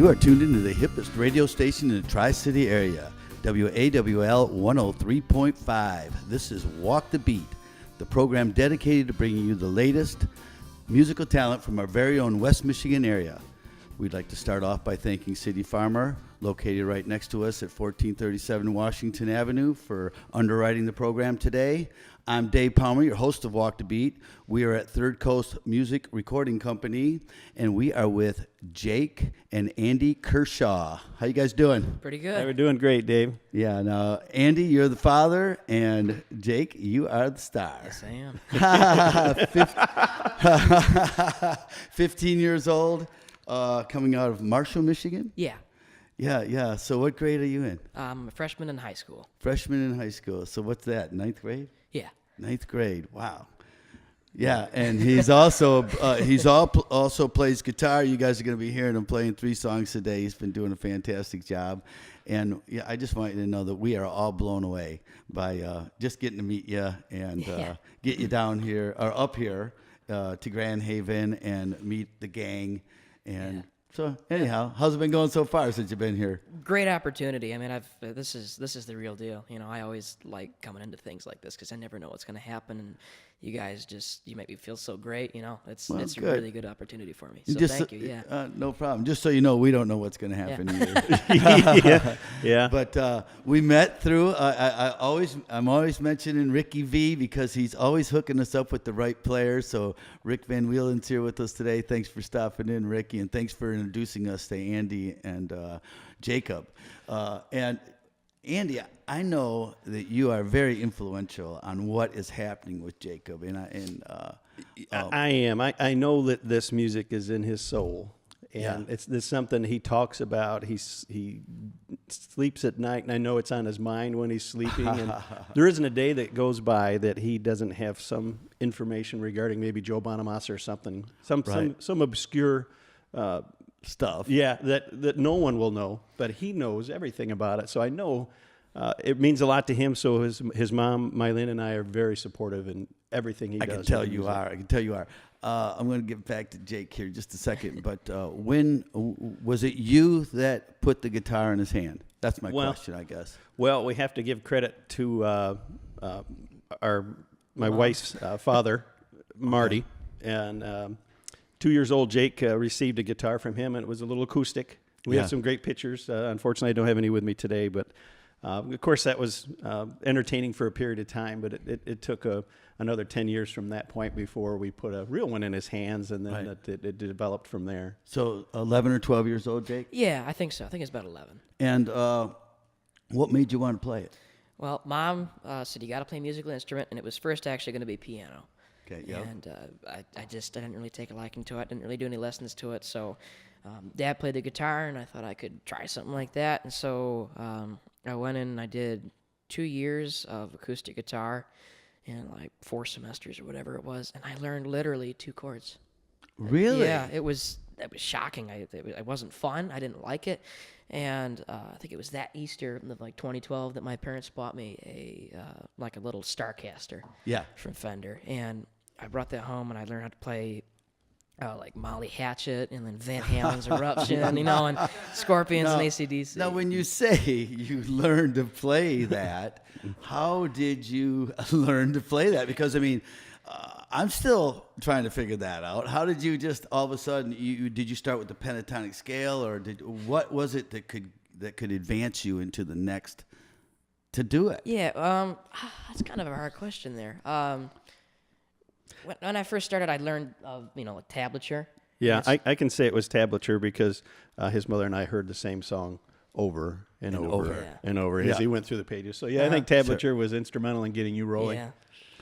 You are tuned into the hippest radio station in the Tri-City area, WAWL 103.5. This is Walk the Beat, the program dedicated to bringing you the latest musical talent from our very own West Michigan area. We'd like to start off by thanking City Farmer, located right next to us at 1437 Washington Avenue, for underwriting the program today. I'm Dave Palmer, your host of Walk the Beat. We are at Third Coast Music Recording Company, and we are with Jake and Andy Kershaw. How you guys doing? Pretty good. Hey, we're doing great, Dave. Yeah, now, Andy, you're the father, and Jake, you are the star. Yes, I am. 15 years old, coming out of Marshall, Michigan? Yeah. Yeah. So what grade are you in? I'm a freshman in high school. Freshman in high school. So what's that, ninth grade? Yeah. Ninth grade. Wow. Yeah, and he's also also plays guitar. You guys are going to be hearing him playing 3 songs today. He's been doing a fantastic job, and yeah, I just want you to know that we are all blown away by just getting to meet you and get you down here or up here to Grand Haven and meet the gang. And so anyhow, how's it been going so far since you've been here? Great opportunity. I mean, this is the real deal. You know, I always like coming into things like this because I never know what's going to happen, and you guys you make me feel so great. You know, it's a really good opportunity for me. So thank you. Yeah. No problem. Just so you know, we don't know what's going to happen either. Yeah. But we met through. I'm always mentioning Ricky V because he's always hooking us up with the right players. So Rick Van Wielen's here with us today. Thanks for stopping in, Ricky, and thanks for introducing us to Andy and Jacob. And Andy, I know that you are very influential on what is happening with Jacob, I am. I know that this music is in his soul, and it's something he talks about. He sleeps at night, and I know it's on his mind when he's sleeping. And there isn't a day that goes by that he doesn't have some information regarding maybe Joe Bonamassa or something, some obscure stuff. Yeah, that no one will know, but he knows everything about it. So I know it means a lot to him. So his mom, Mylene, and I are very supportive in everything he does. I can tell you are. I'm going to get back to Jake here in just a second. But when was it you that put the guitar in his hand? That's my question, I guess. Well, we have to give credit to my wife's father, Marty, and 2 years old, Jake received a guitar from him, and it was a little acoustic. We have some great pictures. Unfortunately, I don't have any with me today, but of course that was entertaining for a period of time, but it took another 10 years from that point before we put a real one in his hands, and then it developed from there. So 11 or 12 years old, Jake? Yeah, I think so. I think it's about 11. And what made you want to play it? Well, Mom said you got to play a musical instrument, and it was first actually going to be piano. Okay, yeah. And I didn't really take a liking to it. Didn't really do any lessons to it. So Dad played the guitar, and I thought I could try something like that. And so I went in and I did 2 years of acoustic guitar in like 4 semesters or whatever it was, and I learned literally 2 chords. Really? Yeah, it was shocking. It wasn't fun. I didn't like it. And I think it was that Easter of like 2012 that my parents bought me a little Starcaster from Fender. And I brought that home and I learned how to play like Molly Hatchet and then Van Halen's Eruption, and Scorpions and AC/DC. Now, when you say you learned to play that, how did you learn to play that? Because, I mean, I'm still trying to figure that out. How did you just all of a sudden, did you start with the pentatonic scale, or what was it that could advance you into the next to do it? Yeah, that's kind of a hard question there. When I first started, I learned tablature. Yeah, I can say it was tablature because his mother and I heard the same song over and over as he went through the pages. So I think tablature was instrumental in getting you rolling. Yeah.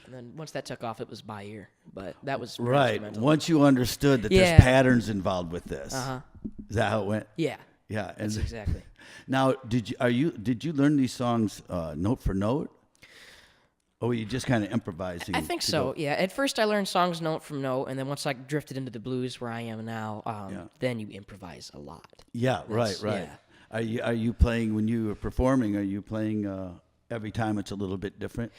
And then once that took off, it was by ear. But that was right. Once you understood that there's patterns involved with this, is that how it went? Yeah. Yeah, that's exactly. Now, did you learn these songs note for note, or were you just kind of improvising? I think so. Yeah. At first, I learned songs note from note, and then once I drifted into the blues, where I am now, then you improvise a lot. Yeah. Right. Yeah. Are you playing when you are performing? Are you playing every time it's a little bit different?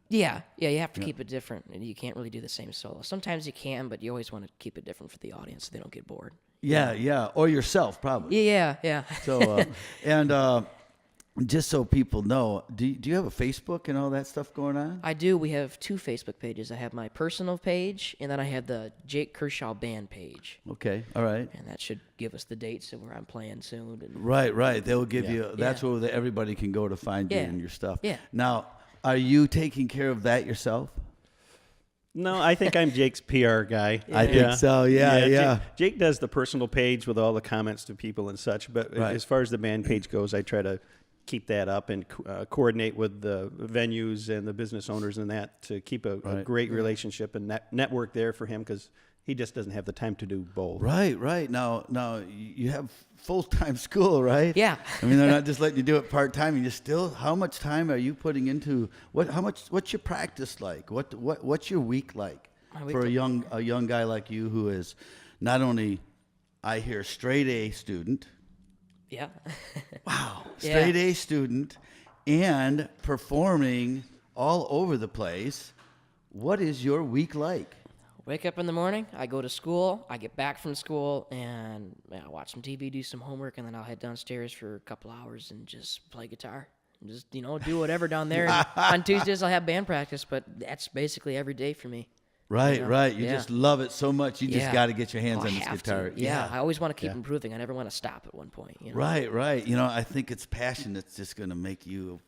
Yeah, you have to keep it different. You can't really do the same solo. Sometimes you can, but you always want to keep it different for the audience so they don't get bored. Yeah, or yourself probably. Yeah. So, just so people know, do you have a Facebook and all that stuff going on? I do. We have 2 Facebook pages. I have my personal page, and then I have the Jake Kershaw Band page. Okay, all right. And that should give us the dates of where I'm playing soon. And Right. They'll give you. That's where everybody can go to find you and your stuff. Yeah. Now, are you taking care of that yourself? No, I think I'm Jake's PR guy. I think so. Yeah. Jake does the personal page with all the comments to people and such. But as far as the band page goes, I try to keep that up and coordinate with the venues and the business owners and that to keep a great relationship and network there for him, because he just doesn't have the time to do both. Right. Now you have full-time school, right? Yeah. I mean, they're not just letting you do it part-time. And you still, how much time are you putting into what's your practice like? What's your week like for a young guy like you who is not only, I hear, straight A student. Yeah. Wow. Straight A student and performing all over the place. What is your week like? Wake up in the morning, I go to school, I get back from school, and I watch some TV, do some homework, and then I'll head downstairs for a couple hours and just play guitar. And just, do whatever down there. And on Tuesdays, I'll have band practice, but that's basically every day for me. Right. You just love it so much. You just got to get your hands on this guitar. Yeah, I always want to keep improving. I never want to stop at one point. Right. I think it's passion that's just going to make you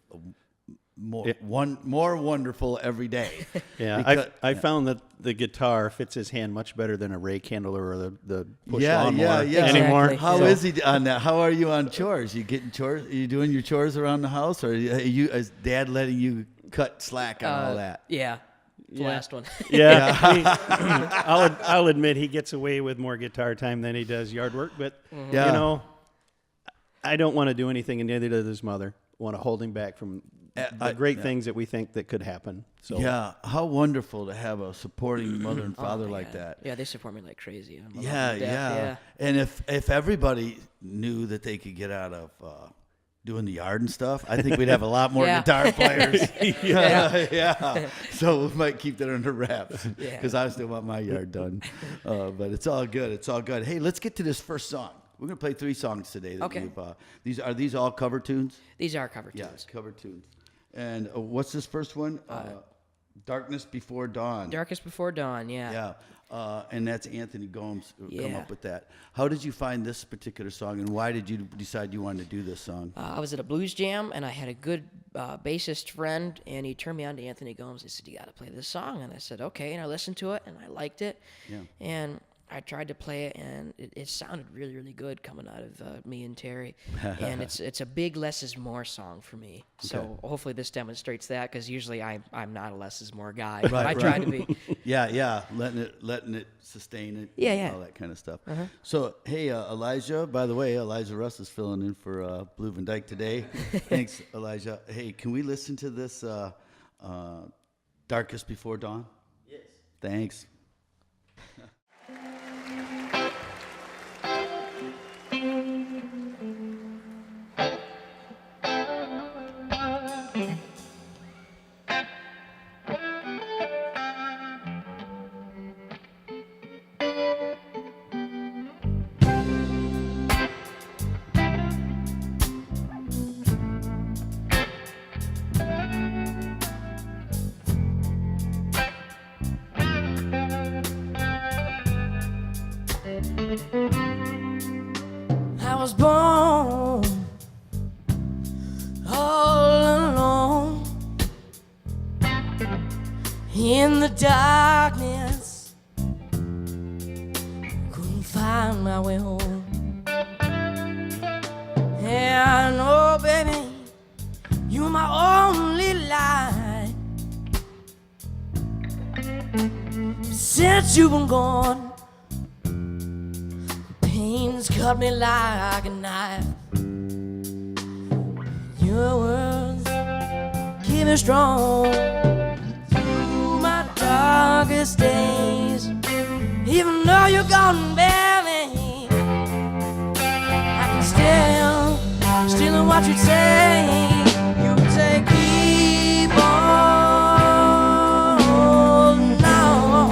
more wonderful every day. Yeah, I found that the guitar fits his hand much better than a rake handler or the push lawnmower anymore. Exactly. How is he on that? How are you on chores? You getting chores? Are you doing your chores around the house, or is Dad letting you cut slack on all that? Yeah. The last one. I'll admit he gets away with more guitar time than he does yard work, but I don't want to do anything, and neither does his mother. Want to hold him back from the great things that we think that could happen. So how wonderful to have a supporting mother and father like that. Yeah, they support me like crazy. Yeah. And if everybody knew that they could get out of doing the yard and stuff, I think we'd have a lot more guitar players. So we might keep that under wraps, because I still want my yard done. But it's all good. Hey, let's get to this first song. We're going to play 3 songs today. Are these all cover tunes? These are cover tunes. Yeah, cover tunes. And what's this first one? Darkness Before Dawn. Darkest Before Dawn, Yeah. And that's Anthony Gomes who come up with that. How did you find this particular song, and why did you decide you wanted to do this song? I was at a blues jam, and I had a good bassist friend, and he turned me on to Anthony Gomes. He said, "You got to play this song." And I said, "Okay." And I listened to it, and I liked it. Yeah. And I tried to play it, and it sounded really, really good coming out of me and Terry. And it's a big less is more song for me. So hopefully this demonstrates that, because usually I'm not a less is more guy. But I try to be. Yeah, letting it sustain it. Yeah. All that kind of stuff. So, hey, Elijah, by the way, Elijah Russ is filling in for Blue Van Dyke today. Thanks, Elijah. Hey, can we listen to this Darkest Before Dawn? Yes. Thanks. I was born all alone in the darkness, couldn't find my way home. And oh baby, you're my only light. Since you've been gone, pain's cut me like a knife. Your words keep me strong through my darkest days. Even though you're gone, baby, I can still in what you say. You say keep on now.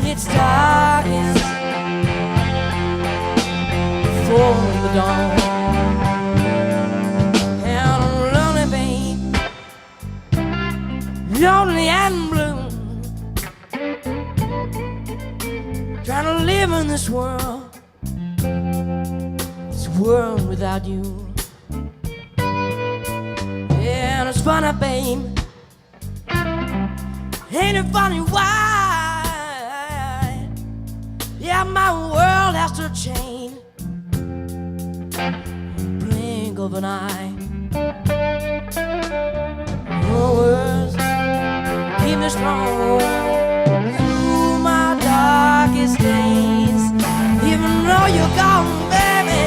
It's dark. about you. And it's funny, babe. Ain't it funny why? Yeah, my world has to change. Blink of an eye. Your words keep me strong through my darkest days. Even though you're gone, baby,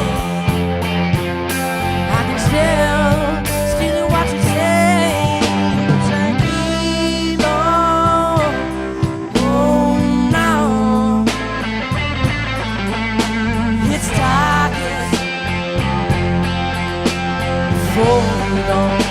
I can still hear what you say. You say keep on, oh now. It's darkest before you know.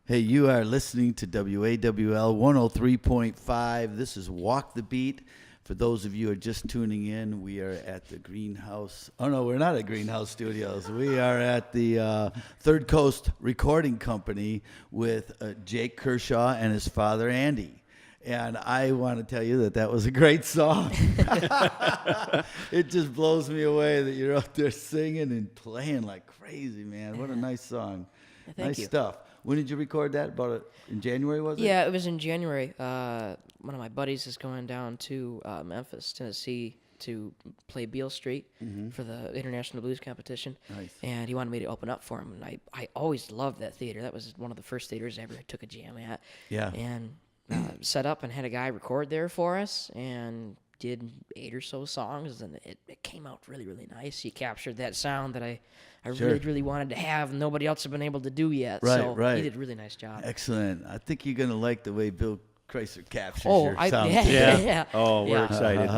Hey, you are listening to WAWL 103.5. This is Walk the Beat. For those of you who are just tuning in, we are at the Greenhouse. Oh, no, we're not at Greenhouse Studios. We are at the Third Coast Recording Company with Jake Kershaw and his father, Andy. And I want to tell you that that was a great song. It just blows me away that you're out there singing and playing like crazy, man. What a nice song. Thank you. Stuff. When did you record that? About in January, was it? Yeah, it was in January. One of my buddies is going down to Memphis, Tennessee, to play Beale Street for the International Blues Competition. Nice. And he wanted me to open up for him. And I always loved that theater. That was one of the first theaters I ever took a jam at. Yeah. And set up and had a guy record there for us and did 8 or so songs. And it came out really, really nice. He captured that sound that I Sure. really wanted to have, and nobody else had been able to do yet. Right, so right. he did a really nice job. Excellent. I think you're going to like the way Bill Chrysler captures Oh, your sound. yeah. Oh, we're Yeah. excited.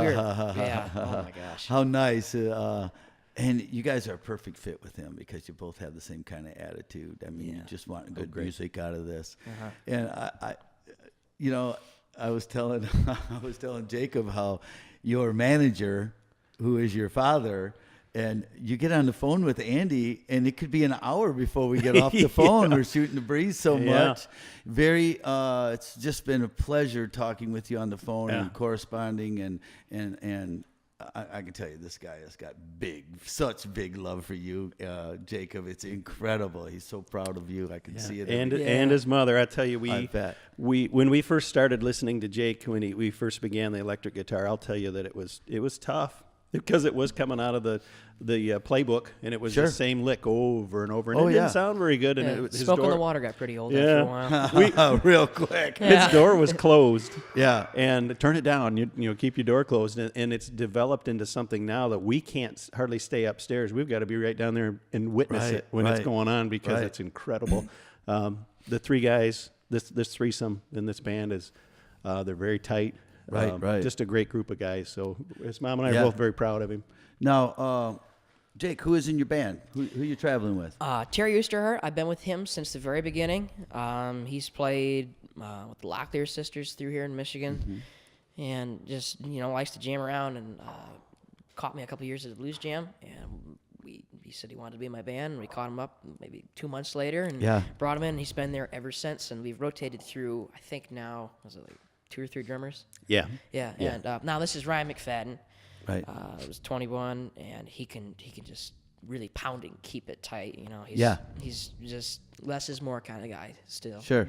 Yeah. Oh my gosh. How nice. And you guys are a perfect fit with him because you both have the same kind of attitude. I mean, you just want good music out of this. And I was telling Jacob how your manager, who is your father, and you get on the phone with Andy, and it could be an hour before we get off the phone. We're shooting the breeze so much. It's just been a pleasure talking with you on the phone and corresponding and I can tell you, this guy has got such big love for you, Jacob. It's incredible. He's so proud of you. I can see it. And his mother. I tell you, when we first started listening to Jake, when we first began the electric guitar, I'll tell you that it was tough because it was coming out of the playbook, and it was the same lick over and over, and it didn't sound very good. And his Smoke on the Water got pretty old after a while. Real quick. His door was closed. Yeah. And turn it down. You keep your door closed. And it's developed into something now that we can't hardly stay upstairs. We've got to be right down there and witness it when it's going on because it's incredible. The three guys, this threesome in this band is they're very tight. Right. Just a great group of guys. So his mom and I are both very proud of him. Now, Jake, who is in your band? Who are you traveling with? Terry Oosterhart. I've been with him since the very beginning. He's played with the Locklear Sisters through here in Michigan, and just likes to jam around. And caught me a couple years at the Blues Jam, and he said he wanted to be in my band. And we caught him up maybe 2 months later, and brought him in. And he's been there ever since. And we've rotated through. I think now was it like 2 or 3 drummers? Yeah. And now this is Ryan McFadden. Right. He was 21, and he can just really pound and keep it tight. He's just less is more kind of guy still. Sure.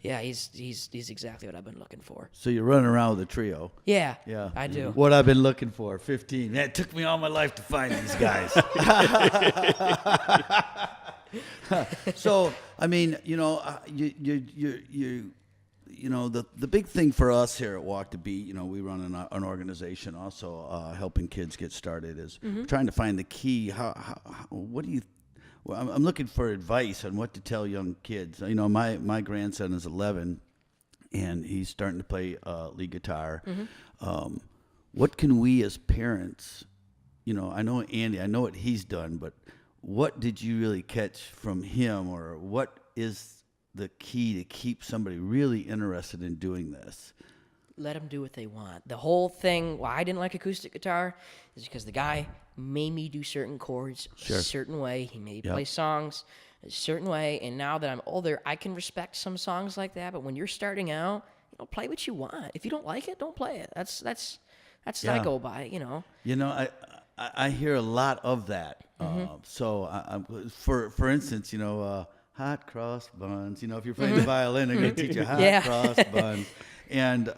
Yeah, he's exactly what I've been looking for. So you're running around with a trio. Yeah. I Mm-hmm. do. What I've been looking for, 15. It took me all my life to find these guys. So I mean, the big thing for us here at Walk the Beat, we run an organization also helping kids get started, is trying to find the key. I'm looking for advice on what to tell young kids. My grandson is 11, and he's starting to play lead guitar. What can we as parents, I know Andy, I know what he's done, but what did you really catch from him, or what is the key to keep somebody really interested in doing this? Let them do what they want. The whole thing why I didn't like acoustic guitar is because the guy made me do certain chords a certain way. He made me play songs a certain way. And now that I'm older, I can respect some songs like that. But when you're starting out, play what you want. If you don't like it, don't play it. That's what I go by. I hear a lot of that. So for instance, hot cross buns. If you're playing the violin, they're going to teach you hot cross buns. And,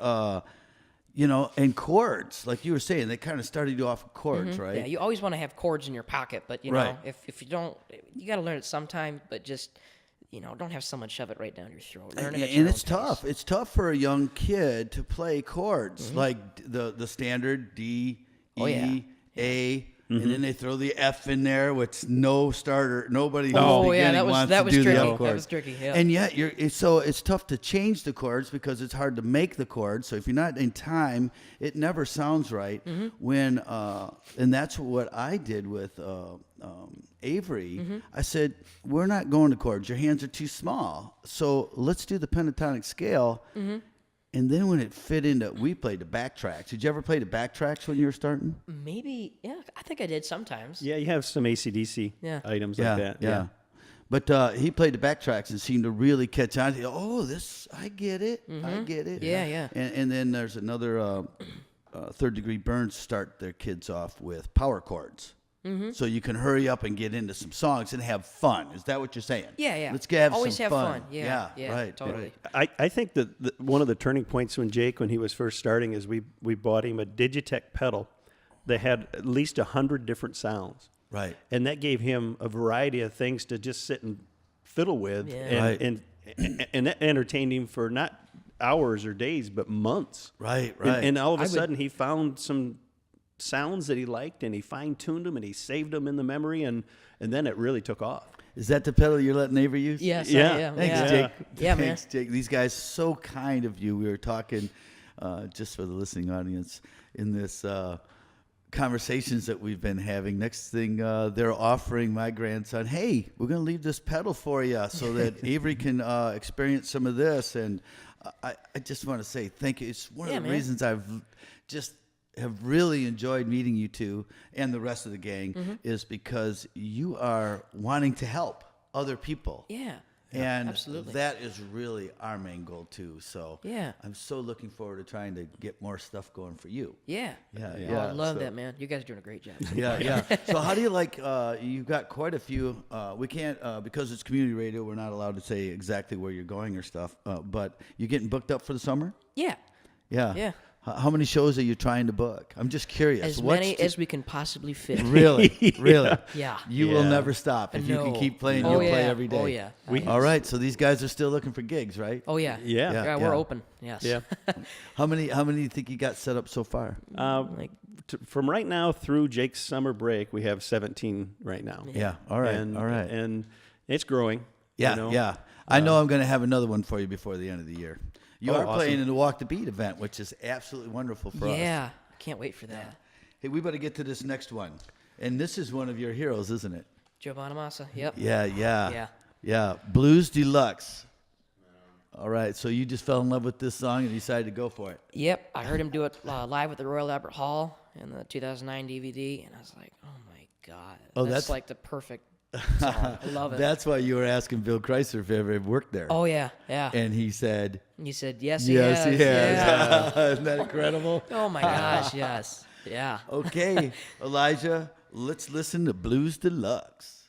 and chords, like you were saying, they kind of started you off with chords, right? Yeah, you always want to have chords in your pocket, but, if you don't, you got to learn it sometime, but just, don't have someone shove it right down your throat. Learn it at your own pace. Tough. It's tough for a young kid to play chords, like the standard D, E, A, and then they throw the F in there, which no starter, nobody wants to do the F chord. That was tricky. Yeah. And yet, it's tough to change the chords because it's hard to make the chords. So if you're not in time, it never sounds right. When and that's what I did with Avery. I said, we're not going to chords. Your hands are too small. So let's do the pentatonic scale. And then when it fit into, we played the backtracks. Did you ever play the backtracks when you were starting? Maybe, yeah. I think I did sometimes. Yeah, you have some AC/DC items like that. Yeah. But he played the backtracks and seemed to really catch on. I get it. I get it. Yeah. And then there's another third degree burns start their kids off with power chords. So you can hurry up and get into some songs and have fun. Is that what you're saying? Yeah. Let's have always some have fun. Yeah, right. Totally. Right. I think that one of the turning points when he was first starting is we bought him a Digitech pedal that had at least 100 different sounds. Right. And that gave him a variety of things to just sit and fiddle with, and that entertained him for not hours or days, but months. Right. And all of a sudden, he found some sounds that he liked, and he fine-tuned them, and he saved them in the memory, and then it really took off. Is that the pedal you're letting Avery use? Yes. Yeah. Thanks, Jake. Yeah, Thanks, Jake. These guys, so kind of you. We were talking, just for the listening audience, in this conversations that we've been having. Next thing, they're offering my grandson, hey, we're going to leave this pedal for you so that Avery can experience some of this. And I just want to say thank you. It's one of the reasons I've just have really enjoyed meeting you two and the rest of the gang is because you are wanting to help other people. Yeah. And absolutely. that is really our main goal too. So Yeah. I'm so looking forward to trying to get more stuff going for you. Yeah. Yeah, Oh, yeah. I love that, man. You guys are doing a great job. Yeah, yeah. So how do you like, you've got quite a few, we can't, because it's community radio, we're not allowed to say exactly where you're going or stuff, but you getting booked up for the summer? Yeah. Yeah. Yeah. How many shows are you trying to book? I'm just curious. As many as we can possibly fit. Really? Really? Yeah. You will Yeah. never stop. If you can No. keep playing, Oh, you'll yeah. play every day. Oh, yeah. All right. So these guys are still looking for gigs, right? Oh, yeah. Yeah. Yeah, Yeah. we're open. Yes. Yeah. How many do you think you got set up so far? From right now through Jake's summer break, we have 17 right now. Yeah. All right. And, all right. And it's growing. Yeah. you know? Yeah. I know I'm going to have another one for you before the end of the year. You are awesome. playing in the Walk the Beat event, which is absolutely wonderful for us. Yeah. Can't wait for that. Hey, we better get to this next one. And this is one of your heroes, isn't it? Joe Bonamassa. Yep. Yeah, yeah. Yeah. Yeah. Blues Deluxe. All right. So you just fell in love with this song and decided to go for it. Yep. I heard him do it live at the Royal Albert Hall in the 2009 DVD, and I was like, oh my God. Oh, that's that's- like the perfect song. I love it. That's why you were asking Bill Chrysler if he ever worked there. Oh, yeah. Yeah. And he said, He said, yes, he yes, has. he has. Yeah. Isn't that incredible? Oh, my gosh. Yes. Yeah. Okay, Elijah, let's listen to Blues Deluxe.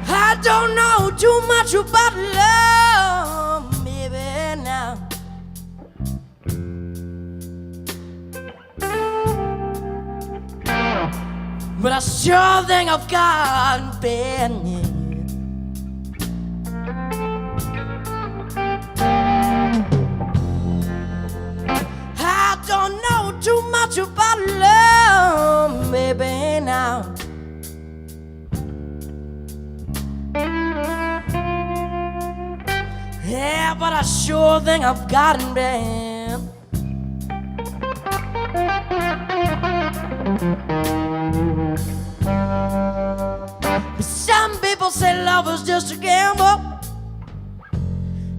I don't know too much about love, maybe now. But I sure think I've got bad news. I don't know too much about love, maybe now. Yeah, but I sure think I've gotten bad. Some people say love is just a gamble.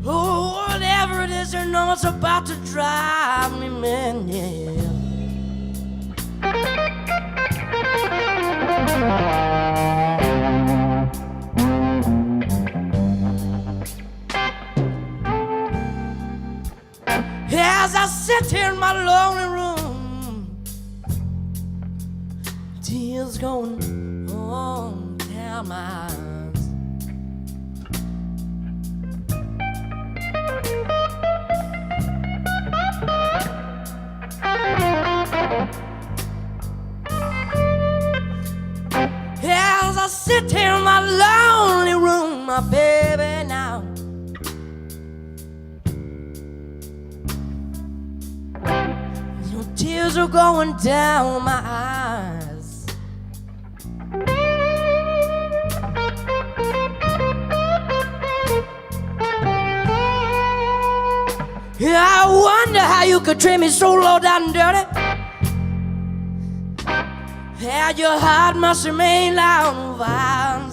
Oh, whatever it is, they know it's about to drive me mad, yeah. As I sit here in my lonely room, tears going on down my eyes. As I sit here in my lonely room, my baby now, your tears are going down my eyes. Yeah, I wonder how you could treat me so low down and dirty. Yeah, your heart must remain loud and violent.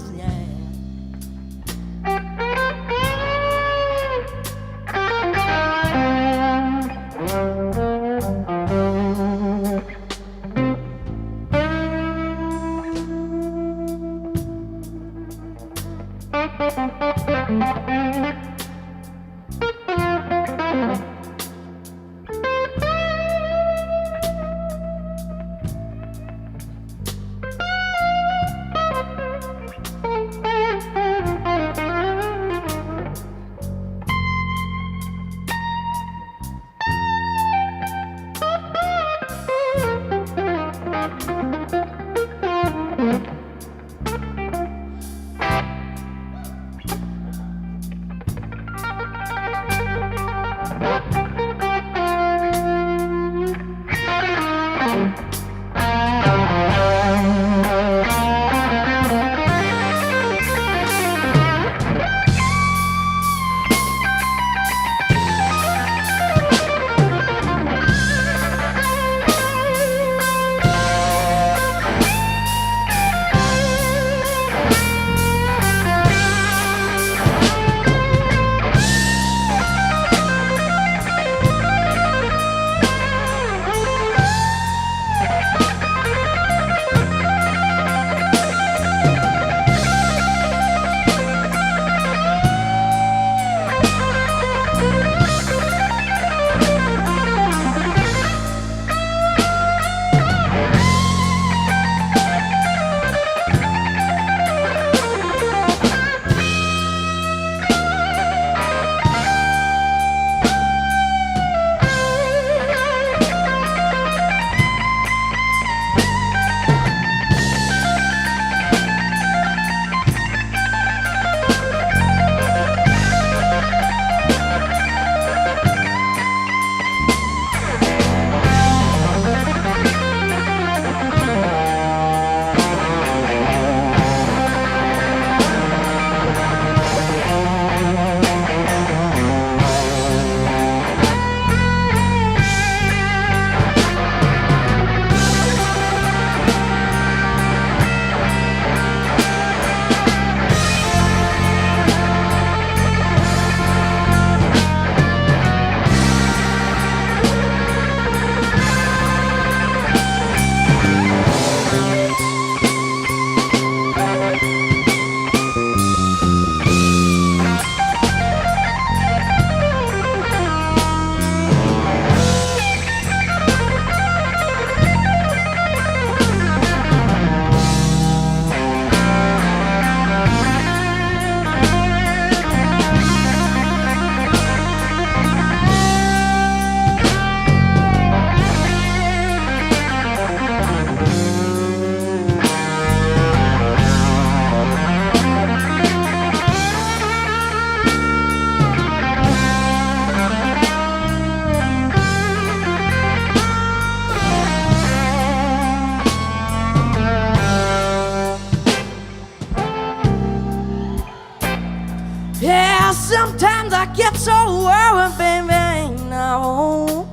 Yeah, sometimes I get so worried, baby, now.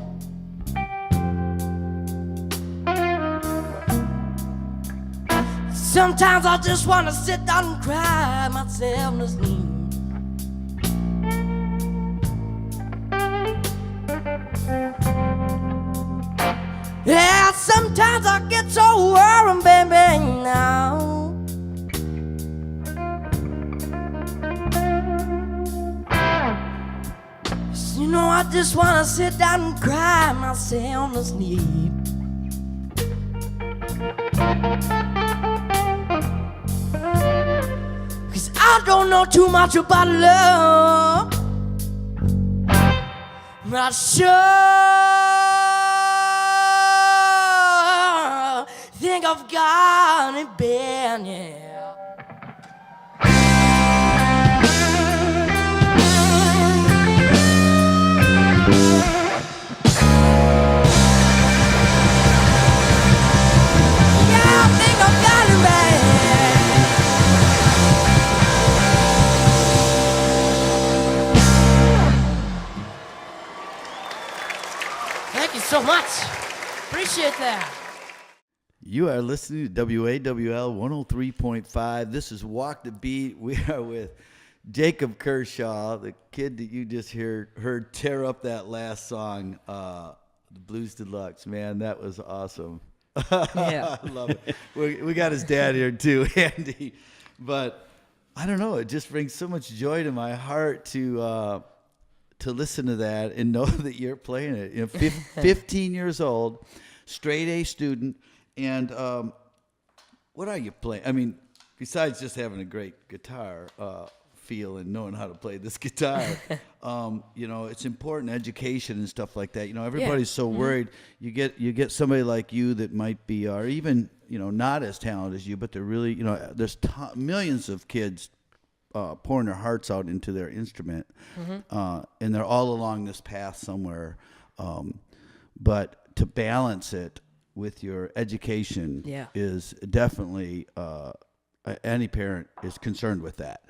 Sometimes I just want to sit down and cry myself to sleep. Yeah, sometimes I get so worried, baby, now. You know, I just wanna sit down and cry myself to sleep. I don't know too much about love, but I sure think I've got it bad, yeah. Thank you so much. Appreciate that. You are listening to WAWL 103.5. This is Walk the Beat. We are with Jacob Kershaw, the kid that you just heard tear up that last song, the Blues Deluxe. Man, that was awesome. Yeah. I love it. We got his dad here too, Andy. But I don't know. It just brings so much joy to my heart to listen to that and know that you're playing it. You know, 15 years old, straight A student, and what are you playing? I mean, besides just having a great guitar feel and knowing how to play this guitar, you know, it's important education and stuff like that. You know, everybody's so worried. You get somebody like you that might be, or even, you know, not as talented as you, but they're really, you know, there's millions of kids pouring their hearts out into their instrument, and they're all along this path somewhere. But to balance it with your education is definitely, any parent is concerned with that.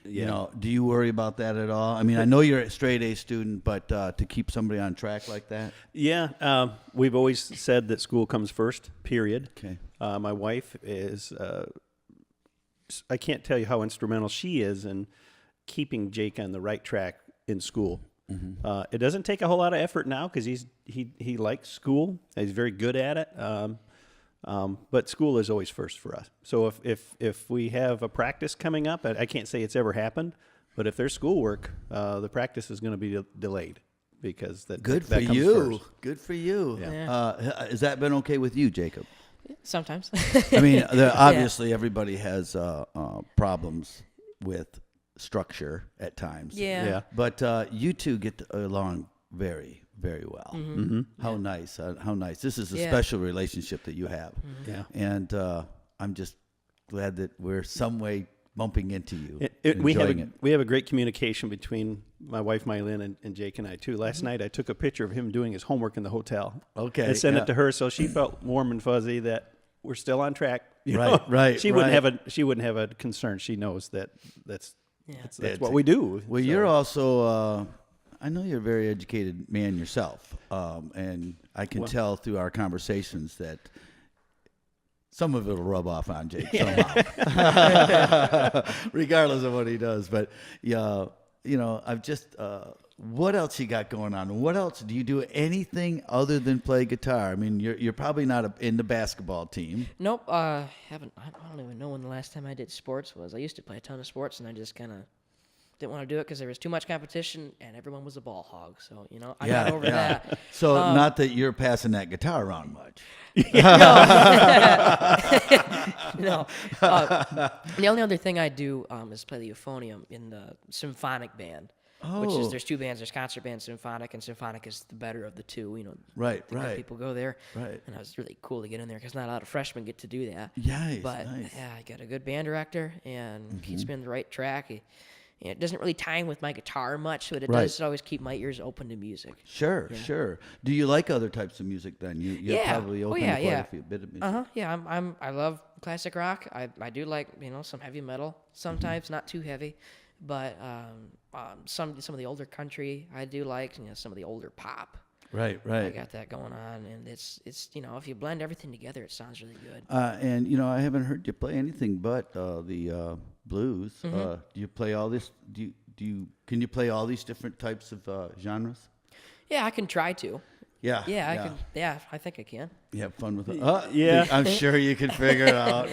You know, do you worry about that at all? I mean, I know you're a straight A student, but to keep somebody on track like that? Yeah, we've always said that school comes first, period. Okay. My wife is, I can't tell you how instrumental she is in keeping Jake on the right track in school. It doesn't take a whole lot of effort now because he likes school. He's very good at it. But school is always first for us. So if we have a practice coming up, I can't say it's ever happened, but if there's schoolwork, the practice is going to be delayed because that Good that for comes you. first. Good for you. Yeah. Has that been okay with you, Jacob? Sometimes. I mean, obviously everybody has problems with structure at times. Yeah. But you two get along very, very well. How nice. How nice. This is a special relationship that you have. Yeah. And I'm just glad that we're some way bumping into you. We have a great communication between my wife Mylene and Jake and I too. Last night I took a picture of him doing his homework in the hotel. Okay. I sent it to her, so she felt warm and fuzzy that we're still on track. You Right, know? right, She wouldn't have a concern. She knows that that's what we do. Well, So- you're also, I know you're a very educated man yourself, and I can tell through our conversations that some of it will rub off on Jake somehow, regardless of what he does. But yeah, you know, I've just, what else you got going on? What else do you do? Anything other than play guitar? I mean, you're probably not in the basketball team. Nope. Haven't. I don't even know when the last time I did sports was. I used to play a ton of sports, and I just kind of didn't want to do it because there was too much competition, and everyone was a ball hog. So you know, I got over that. So not that you're passing that guitar around much. No. The only other thing I do is play the euphonium in the symphonic band. Which is, there's two bands. There's concert band, symphonic, and symphonic is the better of the two. You know, Right. People go there, Right. And it was really cool to get in there because not a lot of freshmen get to do that. Nice, But nice. yeah, I got a good band director and keeps me on the right track. It doesn't really tie in with my guitar much, but it does always keep my ears open to music. Sure. Do you like other types of music then? You're probably open to quite a bit of music. Yeah, I love classic rock. I do like some heavy metal sometimes, not too heavy, but some of the older country I do like. Some of the older pop. Right. I got that going on, and it's if you blend everything together, it sounds really good. And I haven't heard you play anything but the blues. Do you play all this? Can you play all these different types of genres? Yeah, I can try to. Yeah. I can. Yeah, I think I can. You have fun with it. Yeah. I'm sure you can figure it out.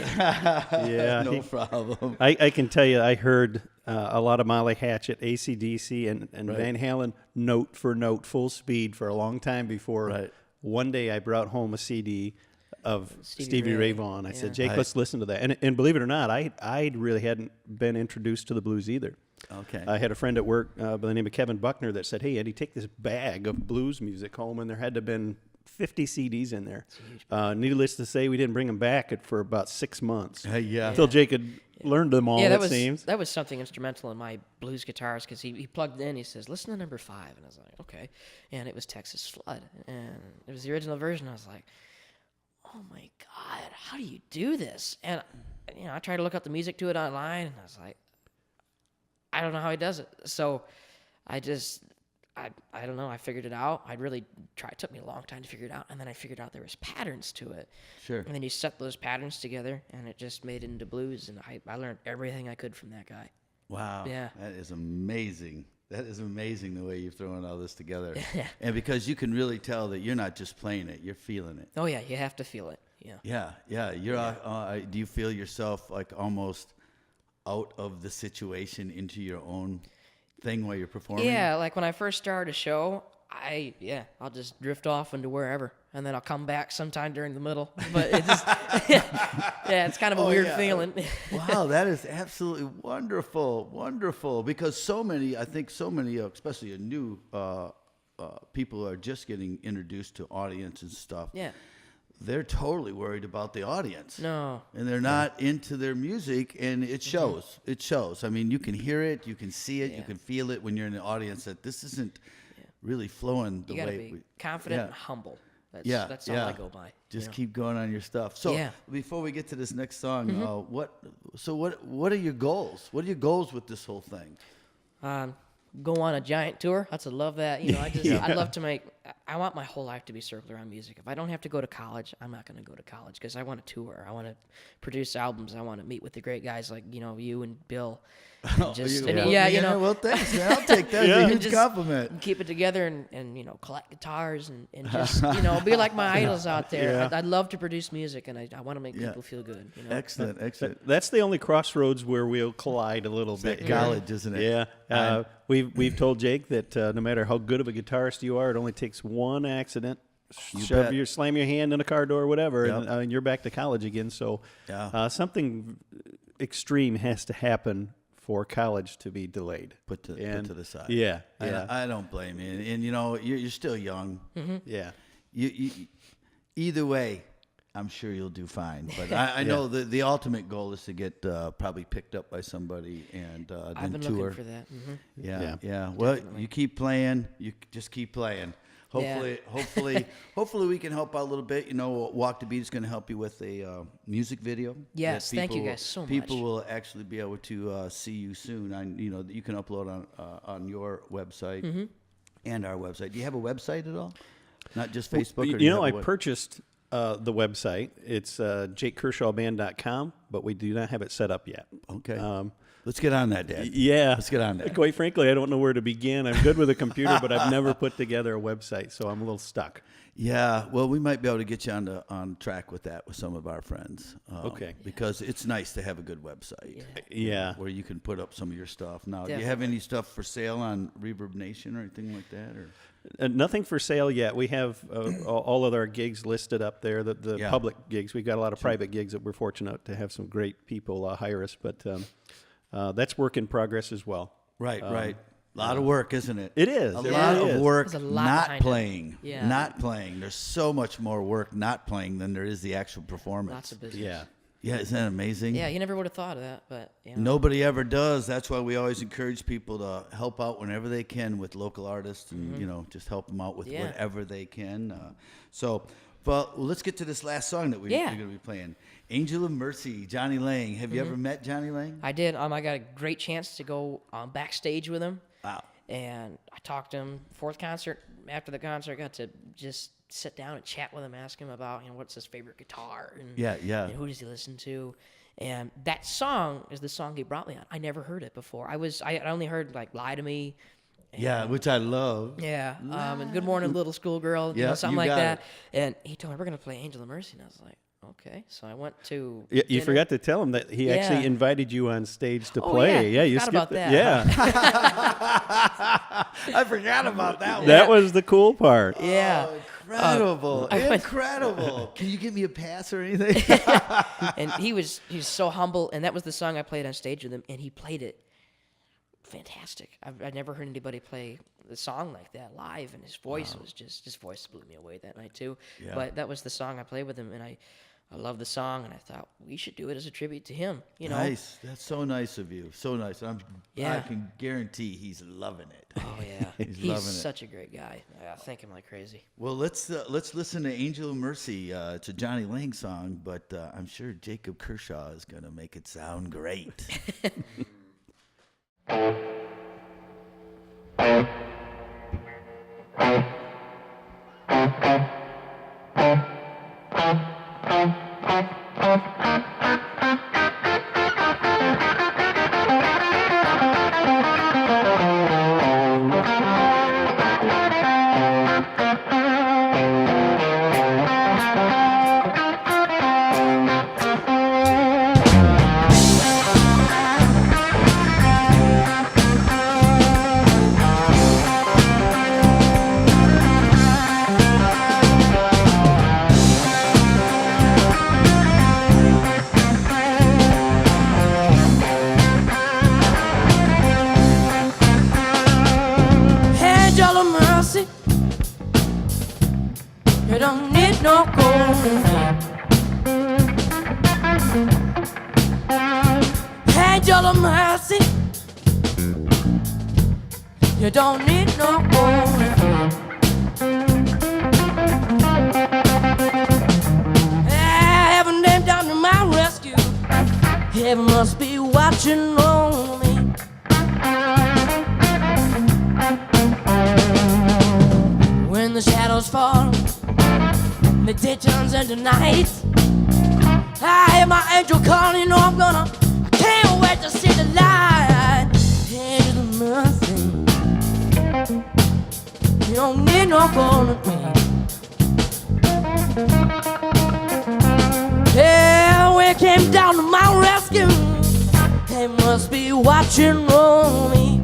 Yeah, no problem. I can tell you, I heard a lot of Molly Hatchet, AC/DC, and Van Halen note for note, full speed for a long time before one day I brought home a CD of Stevie Ray Vaughan. I said, Jake, let's listen to that. And believe it or not, I really hadn't been introduced to the blues either. Okay. I had a friend at work by the name of Kevin Buckner that said, hey, Eddie, take this bag of blues music home, and there had to have been 50 CDs in there. Needless to say, we didn't bring them back for about 6 months. Until Jake had learned them all, seems. That was something instrumental in my blues guitars, because he plugged in, he says, listen to number 5. And I was like, okay. And it was Texas Flood. And it was the original version. I was like, oh my God, how do you do this? And, I tried to look up the music to it online, and I was like, I don't know how he does it. So I don't know. I figured it out. I really tried. It took me a long time to figure it out. And then I figured out there was patterns to it. Sure. And then you set those patterns together, and it just made it into blues. And I learned everything I could from that guy. Wow. Yeah. That is amazing. That is amazing the way you've thrown all this together. And because you can really tell that you're not just playing it, you're feeling it. Oh, yeah. You have to feel it. Yeah. Yeah. Do you feel yourself like almost out of the situation into your own thing while you're performing? Yeah, like when I first started a show, I'll just drift off into wherever, and then I'll come back sometime during the middle. But it just, it's kind of a weird feeling. Wow, that is absolutely wonderful. Because so many, especially new people are just getting introduced to audience and stuff. Yeah. They're totally worried about the audience. No. And they're not into their music, and it shows. Mm-hmm. It shows. I mean, you can hear it, you can see it, you can feel it when you're in the audience that this isn't really flowing the way. You got to be confident and humble. That's all I go by. Just keep going on your stuff. So before we get to this next song, what are your goals? What are your goals with this whole thing? Go on a giant tour. I'd love that. I'd love to I want my whole life to be circled around music. If I don't have to go to college, I'm not going to go to college, because I want to tour. I want to produce albums. I want to meet with the great guys like, you and Bill. Well, thanks, man. I'll take that. It's a huge compliment. Keep it together and collect guitars and just, be like my idols out there. I'd love to produce music, and I want to make people feel good. Excellent. That's the only crossroads where we'll collide a little bit. College, isn't it? Yeah. We've told Jake that no matter how good of a guitarist you are, it only takes one accident. Slam your hand in a car door or whatever, and you're back to college again. So something extreme has to happen for college to be delayed. Put to the side. Yeah. I don't blame you. And you're still young. Mm-hmm. Yeah. You either way, I'm sure you'll do fine. But I know the ultimate goal is to get probably picked up by somebody and then I've been tour. looking for that. Mm-hmm. Yeah. Well, you keep playing. You just keep playing. Hopefully we can help out a little bit. Walk the Beat is going to help you with a music video. Yes, thank you guys so much. People will actually be able to see you soon. You can upload on your website and our website. Do you have a website at all? Not just Facebook? I purchased the website. It's JakeKershawBand.com, but we do not have it set up yet. Okay. Let's get on that, Dad. Yeah. Let's get on that. Quite frankly, I don't know where to begin. I'm good with a computer, but I've never put together a website, so I'm a little stuck. Yeah. Well, we might be able to get you on track with that with some of our friends. Okay. Because it's nice to have a good website. Yeah. Where you can put up some of your stuff. Now, do you have any stuff for sale on Reverb Nation or anything like that? Or nothing for sale yet. We have all of our gigs listed up there, the public gigs. We've got a lot of private gigs that we're fortunate to have some great people hire us, but that's work in progress as well. Right. A lot of work, isn't it? It is. A lot of work not playing. Yeah. Not playing. There's so much more work not playing than there is the actual performance. Lots of business. Yeah. Yeah, isn't that amazing? Yeah, you never would have thought of that, but nobody ever does. That's why we always encourage people to help out whenever they can with local artists, and just help them out with whatever they can. Well, let's get to this last song that we're going to be playing. Angel of Mercy, Johnny Lang. Have you ever met Johnny Lang? I did. I got a great chance to go backstage with him. Wow. And I talked to him. Fourth concert, after the concert, I got to just sit down and chat with him, ask him about what's his favorite guitar, and and who does he listen to. And that song is the song he brought me on. I never heard it before. I only heard like "Lie to Me." Which I love. Yeah, and "Good Morning, Little Schoolgirl," something like that. And he told me, we're going to play Angel of Mercy. And I was like, okay. So I went to you forgot to tell him that he actually invited you on stage to play. Yeah, you skipped about that. Yeah. I forgot about that one. That was the cool part. Yeah. Oh, Incredible. Incredible. Can you give me a pass or anything? And he's so humble, and that was the song I played on stage with him, and he played it fantastic. I've never heard anybody play the song like that live, and his voice was his voice blew me away that night too. Yeah. But that was the song I played with him, and I love the song, and I thought we should do it as a tribute to him. You know, nice. That's so nice of you. So nice. I can guarantee he's loving it. Oh yeah, he's loving it. Such a great guy. I thank him like crazy. Well, let's listen to "Angel of Mercy." It's a Johnny Lang song, but I'm sure Jacob Kershaw is gonna make it sound great. You don't need no golden angel of mercy. You don't need no golden heaven came down to my rescue. Heaven must be watching over me. When the shadows fall, the day turns into night, I hear my angel calling, you know I can't wait to see the light. Angel of mercy, you don't need no golden ring. Yeah, when it came down to my rescue, they must be watching over me.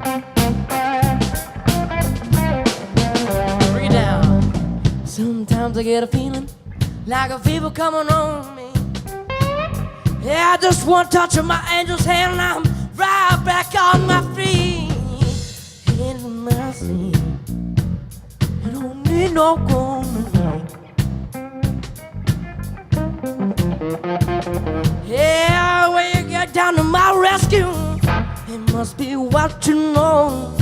Bring it down. Sometimes I get a feeling like a fever coming on me. Yeah, I just one touch of my angel's hand and I'm right back on my feet. Angel of mercy, you don't need no golden ring. Yeah, when you get down to my rescue, it must be watching on.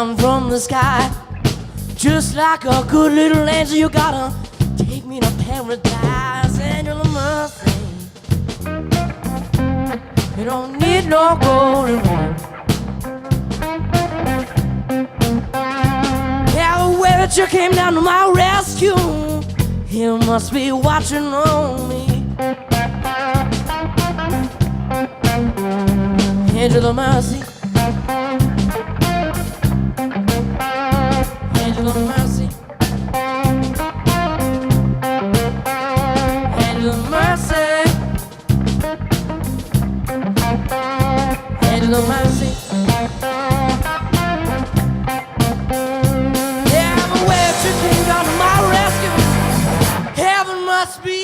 down from the sky. Just like a good little angel, you gotta take me to paradise. Angel of mercy, you don't need no golden one. Yeah, the way that you came down to my rescue, you must be watching on me. Angel of mercy, angel of mercy, angel of mercy, angel of mercy. Yeah, the way that you came down to my rescue, heaven must be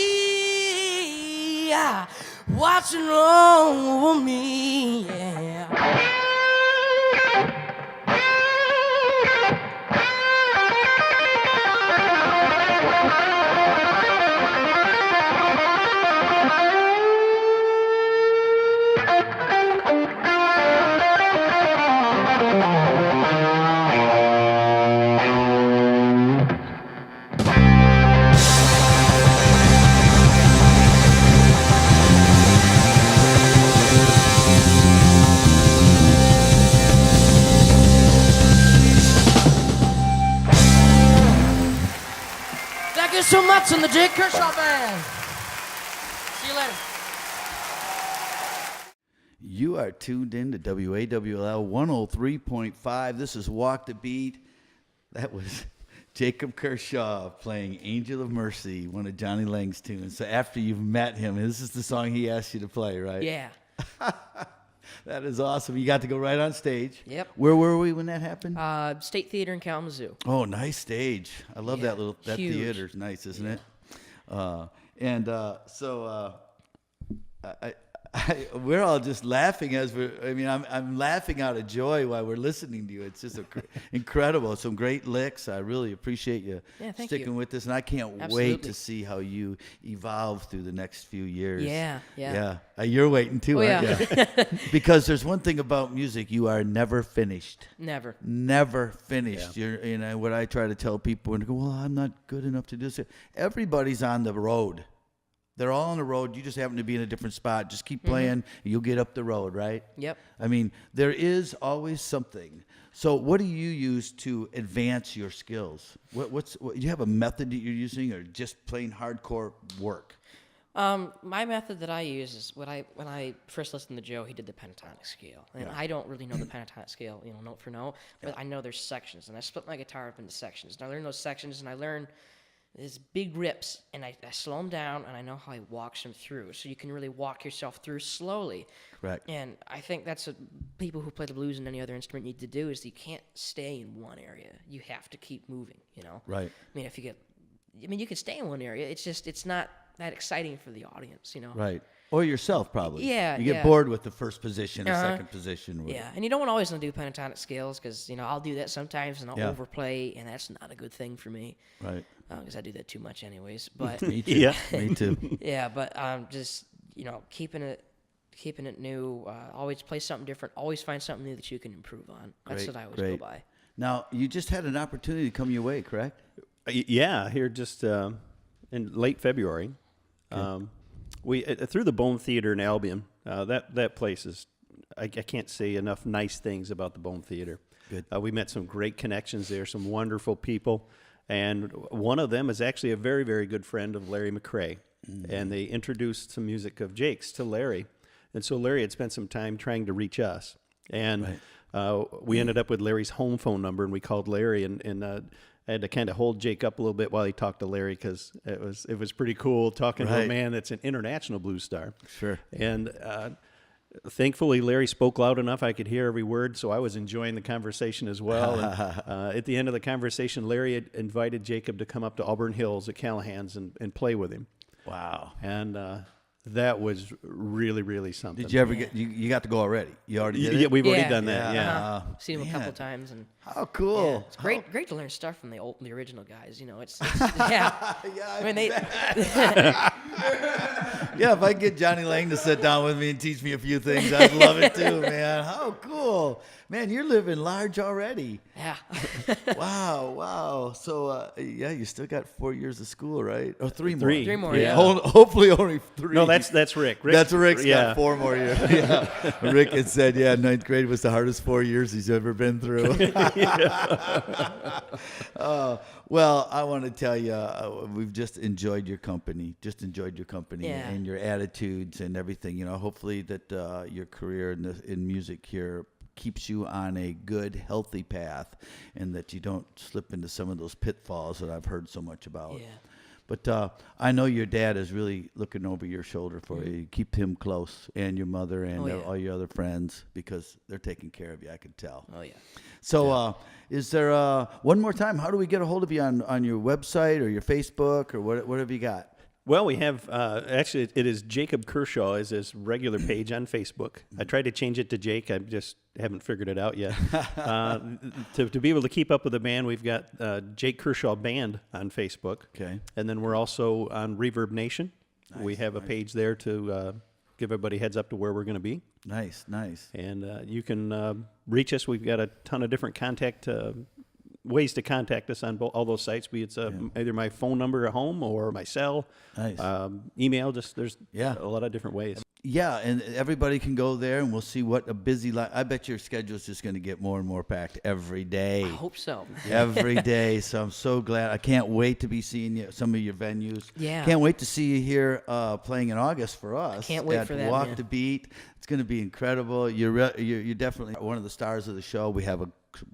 watching over me. Yeah. Thank you so much in the Jake Kershaw Band. See you later. You are tuned in to WAWL 103.5. This is Walk the Beat. That was Jacob Kershaw playing Angel of Mercy, one of Johnny Lang's tunes. So after you've met him, this is the song he asked you to play, right? Yeah. That is awesome. You got to go right on stage. Yep. Where were we when that happened? State Theater in Kalamazoo. Oh, nice stage. I love Yeah, that huge. theater's nice, isn't it? We're all just laughing I'm laughing out of joy while we're listening to you. It's just incredible. Some great licks. I really appreciate you sticking with us, and I can't wait to see how you evolve through the next few years. Yeah. You're waiting too, aren't yeah. you? Because there's one thing about music: you are never finished. Never finished. Yeah. What I try to tell people when they go, well, I'm not good enough to do this. Everybody's on the road. They're all on the road. You just happen to be in a different spot. Just keep playing, and you'll get up the road, right? Yep. I mean, there is always something. So what do you use to advance your skills? What you have a method that you're using, or just plain hardcore work? My method that I use is when I first listened to Joe, he did the pentatonic scale, and I don't really know the pentatonic scale, note for note, but I know there's sections, and I split my guitar up into sections, and I learn those sections, and I learn these big rips, and I slow them down, and I know how he walks them through, so you can really walk yourself through slowly. Correct. And I think that's what people who play the blues and any other instrument need to do, is you can't stay in one area. You have to keep moving, Right. I mean, you can stay in one area. It's not that exciting for the audience, Right. Or yourself, probably. Yeah, You get yeah. bored with the first position or second position. Yeah, and you don't always want to do pentatonic scales, because I'll do that sometimes, and I'll Yeah. overplay, and that's not a good thing for me. Right. Because I do that too much anyways. But Me too. Yeah. Me too. yeah, but just keeping it new. Always play something different. Always find something new that you can improve on. That's what I always go by. Now, you just had an opportunity to come your way, correct? Yeah, here just in late February. Okay. We through the Bone Theater in Albion. That place is, I can't say enough nice things about the Bone Theater. Good. We met some great connections there, some wonderful people, and one of them is actually a very, very good friend of Larry McCrae, and they introduced some music of Jake's to Larry, and so Larry had spent some time trying to reach us, and we ended up with Larry's home phone number, and we called Larry, and I had to kind of hold Jake up a little bit while he talked to Larry, because it was pretty cool talking to a man that's an international blues star. Sure. And thankfully, Larry spoke loud enough I could hear every word, so I was enjoying the conversation as well. And, at the end of the conversation, Larry had invited Jacob to come up to Auburn Hills at Callahan's and play with him. Wow. And that was really, really something. Did you ever get, you got to go already? You already did it? Yeah, we've already done that, yeah. Seen him a couple times. And How cool! Yeah, it's great to learn stuff from the original guys. You know, it's yeah. Yeah, I mean, they. Yeah, if I could get Johnny Lang to sit down with me and teach me a few things, I'd love it too, man. How cool. Man, you're living large already. Yeah. Wow. So, you still got 4 years of school, right? Or 3 more? Three more, yeah. Hopefully only 3. No, that's Rick. Rick's got 4 more years. Yeah. Rick had said, 9th grade was the hardest 4 years he's ever been through. Well, I want to tell you, we've just enjoyed your company. Yeah. And your attitudes and everything. Hopefully that your career in music here keeps you on a good, healthy path, and that you don't slip into some of those pitfalls that I've heard so much about. Yeah. But I know your dad is really looking over your shoulder for you. Keep him close, and your mother, and all your other friends, because they're taking care of you, I can tell. Oh, yeah. So is there, one more time, how do we get a hold of you on your website or your Facebook, or what have you got? Well, we have, actually, it is Jacob Kershaw is his regular page on Facebook. I tried to change it to Jake. I just haven't figured it out yet. To be able to keep up with the band, we've got Jake Kershaw Band on Facebook. Okay. And then we're also on Reverb Nation. Nice, we have a page there to give everybody heads up to where we're going to be. Nice. And you can reach us. We've got a ton of different ways to contact us on all those sites, be it's either my phone number at home or my cell, email. There's a lot of different ways. Yeah, and everybody can go there, and we'll see what a busy life. I bet your schedule is just going to get more and more packed every day. I hope so. Every day. So I'm so glad. I can't wait to be seeing you some of your venues. Yeah. Can't wait to see you here playing in August for us. Can't wait for that, Walk man. the Beat. It's going to be incredible. You're definitely one of the stars of the show. We have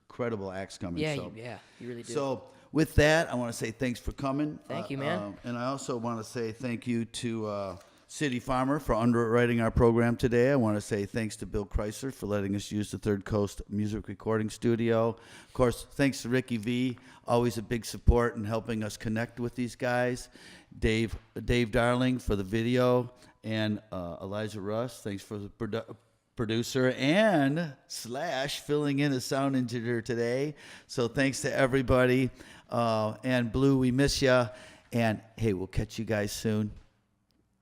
incredible acts coming. Yeah, you really do. So with that, I want to say thanks for coming. Thank you, man. And I also want to say thank you to City Farmer for underwriting our program today. I want to say thanks to Bill Chrysler for letting us use the Third Coast Music Recording Studio. Of course, thanks to Ricky V, always a big support in helping us connect with these guys. Dave Darling for the video, and Elijah Russ, thanks for the producer and / filling in as sound engineer today. So thanks to everybody. And Blue, we miss you. And hey, we'll catch you guys soon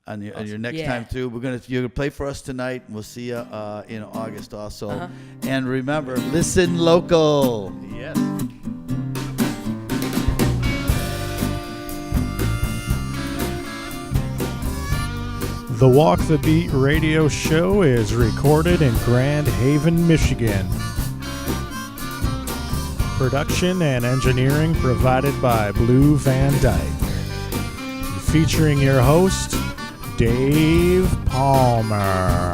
on your next time through. You're gonna play for us tonight. We'll see you in August also. And remember, listen local. Yes. The Walk the Beat radio show is recorded in Grand Haven, Michigan. Production and engineering provided by Blue Van Dyke. Featuring your host, Dave Palmer.